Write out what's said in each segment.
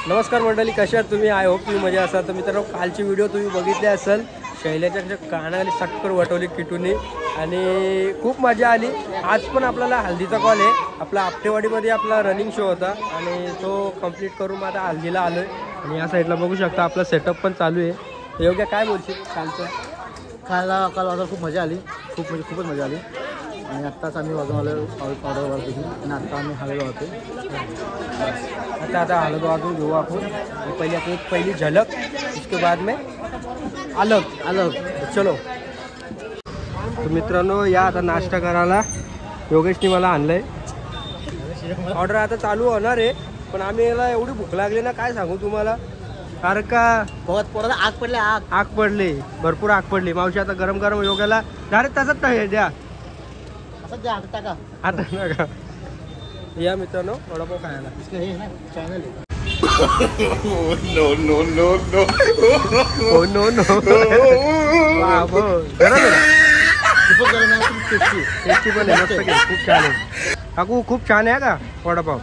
नमस्कार मंडळी, कशा आहात तुम्ही? आय होप तुम्ही मजा असाल. तर मित्रांनो, कालची व्हिडिओ तुम्ही बघितली असेल. शैल्याच्या कानाखाली सटकर वटवली किटूनी आणि खूप मजा आली. आज पण आपल्याला हल्दीचा कॉल आहे. आपला आपटेवाडीमध्ये आपला रनिंग शो होता आणि तो कंप्लीट करून आता हल्दीला आलो आहे. आणि या साईडला बघू शकता आपला सेटअप पण चालू आहे. योग्य काय बोलशील कालचं? काल वाजता खूप मजा आली, खूपच मजा आली. आणि आत्ताच आम्ही वाजून आलो ऑर्डरवर देखील आणि आत्ता आम्ही हललो होतो. आता हलद वाजून घेऊ आपण. पहिली झलक, उसके बाद में अलग. चलो. तर मित्रांनो, या आता नाश्ता करायला योगेशने मला आणलंय. ऑर्डर आता चालू होणार आहे, पण आम्ही याला एवढी भूक लागली ना, काय सांगू तुम्हाला. कारण का पोराला आग पडले, भरपूर आग पडली. मावशी आता गरम गरम योग्याला डायरेक्ट तसंच नाही द्या, असंच द्या टाका आता नका. या मित्रांनो, वडापाव खायला. चॅनल नो टेस्टी पण आहे, मस्त केलं, खूप छान आहे काकू, खूप छान आहे का वडापाव?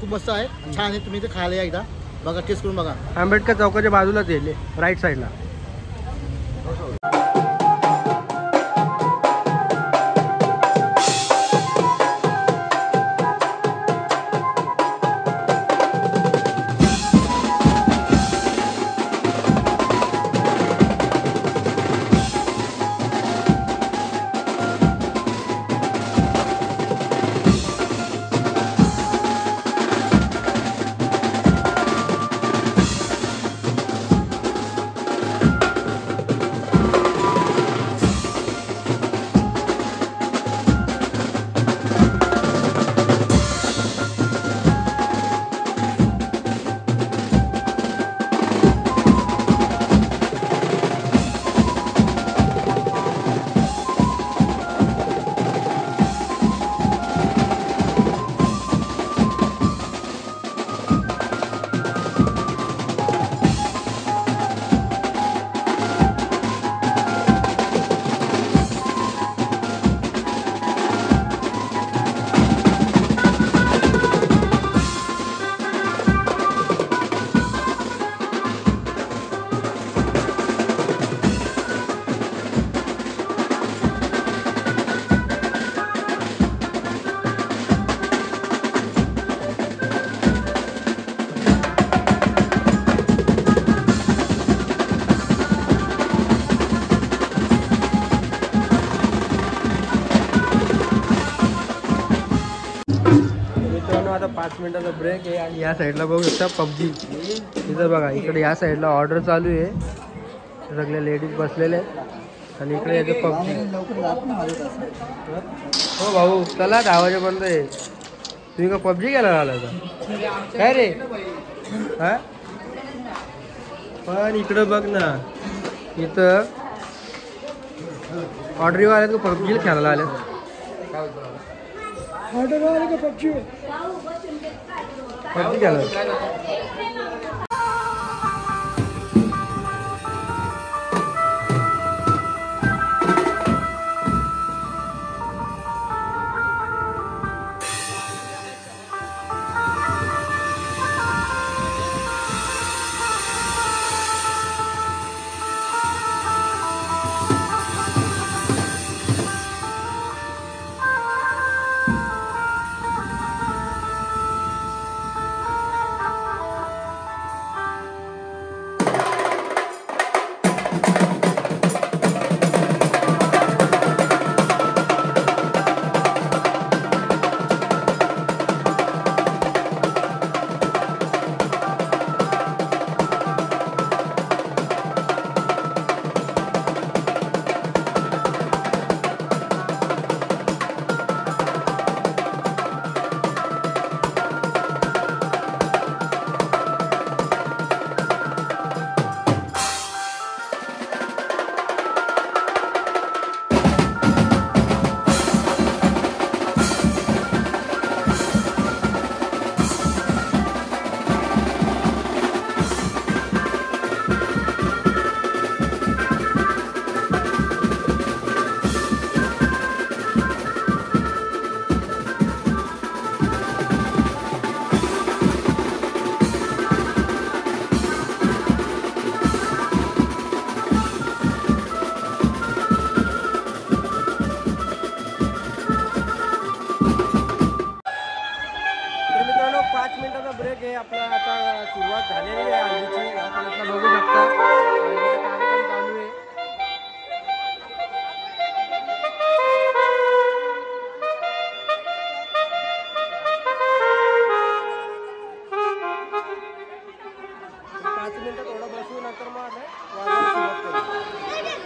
खूप मस्त आहे, छान आहे. तुम्ही इथे खायला या एकदा, बघा, टेस्ट करून बघा. आंबेडकर चौकाच्या बाजूलाच येईल, राईट साईडला. आता 5 मिनिटाचा ब्रेक आहे आणि या साईडला बघू शकता पबजी. इथं बघा, इकडे या साईडला ऑर्डर चालू आहे, सगळ्या लेडीज बसलेले आहेत आणि इकडे येते पबजी. हो भाऊ, चला 10 वाजेपर्यंत आहे. तुम्ही का पबजी घ्यायला आला का काय रे? हा, पण इकडं बघ ना, इथं ऑर्डर आले का पबजी खेळायला आले. पबजी खेळायला. मित्रांनो 5 मिनिटाचा ब्रेक आहे आपला. आता सुरुवात झालेली आहे हल्दीची. आपण आता बघू शकता हल्दीचा कार्यक्रम चालू आहे.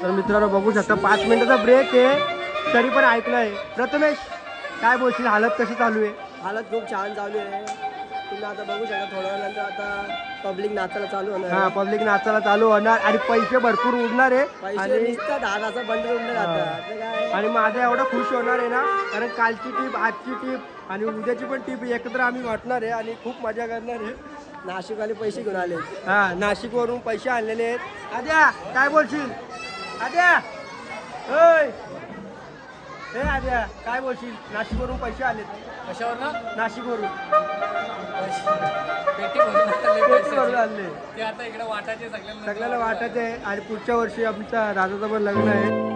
तर मित्रांनो बघू शकता 5 मिनिटाचा ब्रेक आहे तरी पण ऐकलंय. प्रथमेश काय बोलशील, हालत कशी चालू आहे? हालत खूप छान चालू आहे. तुम्ही आता बघू शकता थोड्या वेळानंतर आता पब्लिक नाचायला चालू होणार. हा, पब्लिक नाचायला चालू होणार आणि पैसे भरपूर उडणार आहे पैसे आणि नुसतं 10,000 बंडल उडले जातात. आणि माझा एवढा खुश होणार आहे ना, कारण कालची टीप, आजची टीप आणि उद्याची पण टीप एकत्र आम्ही वाटणार आहे आणि खूप मजा करणार आहे. नाशिकवाले पैसे घेऊन आले. हा, नाशिकवरून पैसे आणलेले आहेत. आद्या काय बोलशील? आद्या होय, हे आद्या काय बोलशील? नाशिकवरून पैसे आलेत. कशावर ना नाशिकवरून पेटी भरून आणले. ते आता इकडे वाटायचे सगळ्याला वाटायचं आहे आणि पुढच्या वर्षी आमच्या दादाचं पण लग्न आहे.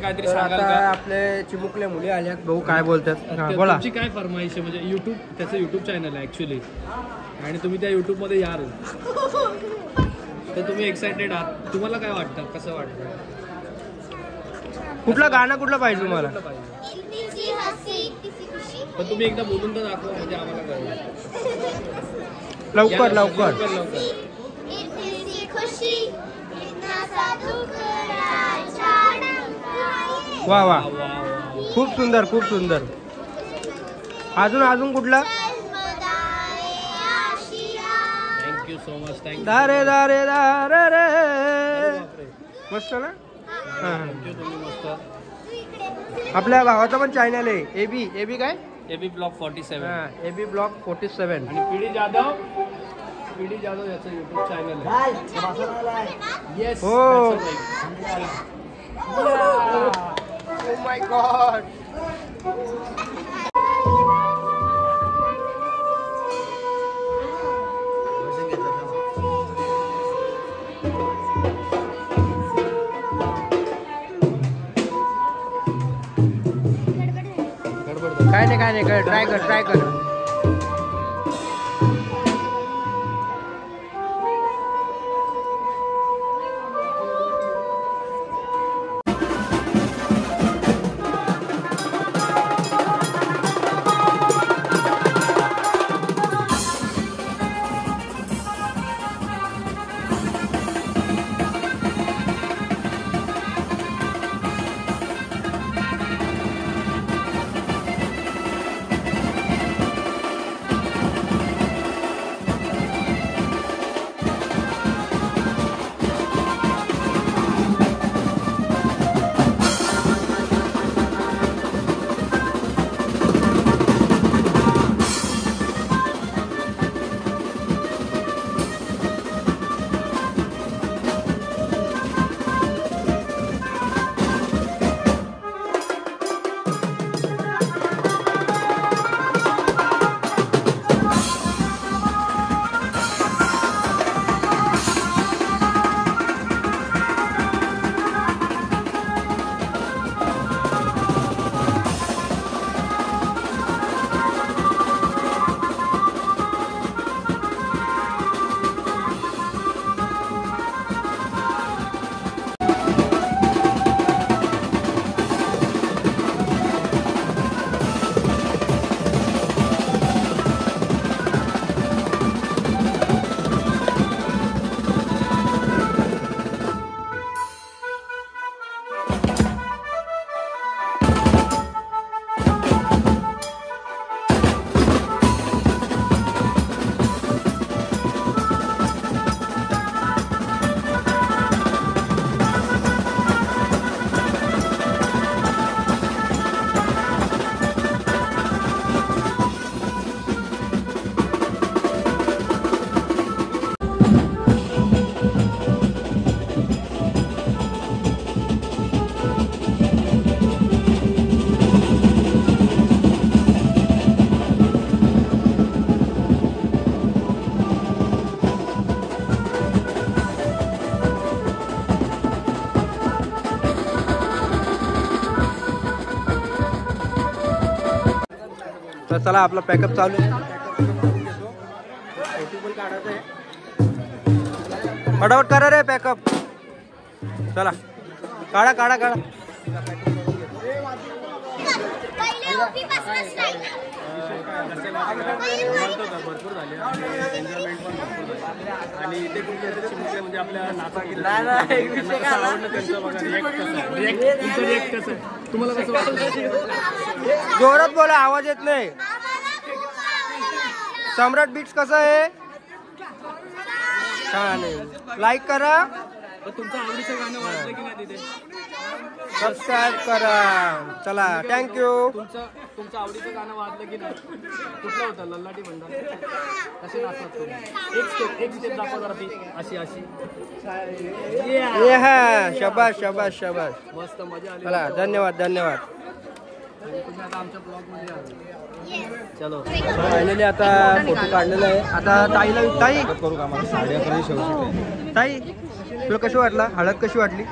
काहीतरी तर सांगाल आता का? आपले चिमुकल्या मुली आल्यात, भाऊ काय बोलतात? हा, बोला. तुमची काय फरमाईश आहे? म्हणजे यूट्यूब, त्याचं यूट्यूब चॅनल आहे ॲक्च्युली, आणि तुम्ही त्या यूट्यूबमध्ये याल तर तुम्ही एक्सायटेड आहात. तुम्हाला काय वाटतं, कसं वाटतं? कुठलं गाणं कुठलं पाहिजे तुम्हाला? कुठलं पाहिजे? पण तुम्ही एकदा बोलून तर दाखवा म्हणजे आम्हाला कळलं. लवकर लवकर. वा वा, खूप सुंदर खूप सुंदर. अजून अजून कुठला? Thank you so much. थँक्यू. दारे दारे दारे रे. मस्त ना. थँक्यू, तुम्ही मस्त. आपल्या भावाचा पण चॅनल आहे एबी. एबी काय? AB blog 47. AB blog 47. आणि पीडी जाधव याचं युट्यूब चॅनल आहे. येस. हो. Oh my God. काय नाही कर, ट्राय कर. तर चला आपला पॅकअप चालू आहे. फटाफट करा रे पॅकअप. चला काढा काढा काढा. भरपूर झाले एन्जॉयमेंट पण भरपूर झाली. आणि इथे कुठे चिमुकले म्हणजे आपल्या नाचा आवडलं त्यांचं बघा. रिएक्ट कसं आहे तुम्हाला कसं वाटतं? जोरात बोला, आवाज येत नाही. सम्राट बीट्स कसं आहे? छान आहे. लाईक करा, तुमचं आवडीचं गाणं वाजलं की नाही तिथे? सबस्क्राईब करा. चला थँक्यू. तुमचं आवडीचं गाणं वाजलं की नाही? कुठलं होतं? लल्लाटी भंडार. कसे नाचतात तुम्ही? एक स्टेप दाखवा जरा ती अशी अशी. ये हा, शाबास शाबास शाबास. मस्त मजा आली. चला धन्यवाद धन्यवाद. तुम्ही आता आमच्या ब्लॉग मध्ये आले. चलो फायनली आता फोटो काढलेला आहे. आता ताईला ताई करू का? मला 11:30 शेवटी. ताई तुला कशी वाटला? हळद कशी वाटली?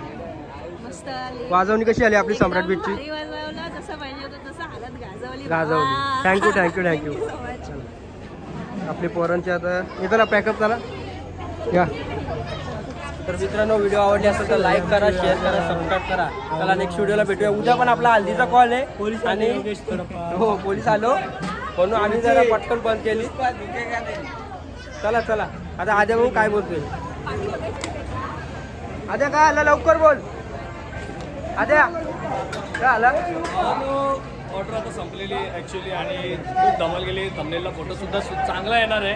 मस्त आली. वाजवणी कशी आली आपली सम्राट बीटची? भारी वाजवला, जसं पाहिजे होतं तसं हालत गाजवली. गाजवली. Thank you thank you thank you. आपले पोरांचे आता इथं पॅकअप झाला. या तर मित्रांनो व्हिडिओ आवडली असेल तर लाईक करा, शेअर करा, सबस्क्राईब करा. चला नेक्स्ट व्हिडिओला भेटूया. उद्या पण आपला हल्दीचा कॉल आहे आणि हो पोलीस आलो म्हणून आम्ही जरा पटकन बंद केली. चला चला आता आद्या भाऊ काय बोलतोय? आद्या काय आलं लवकर बोल. आद्या काय आलं? ऑर्डर आता संपलेली ॲक्च्युली आणि खूप धमाल गेली. थंबनेलला फोटोसुद्धा चांगला येणार आहे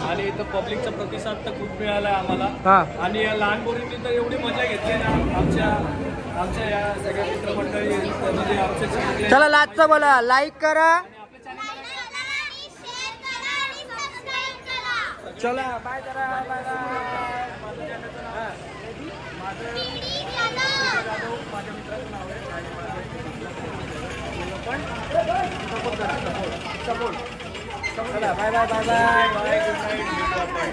आणि इथं पब्लिकचा प्रतिसाद तर खूप मिळाला आहे आम्हाला. आणि या लहान पोरींनी तर एवढी मजा घेतली ना आमच्या या सगळ्या मित्रमंडळी म्हणजे आमच्या. चला लाजचं बोला, लाईक करा. चला बाय करा. चला बाय बाय बाय बाय.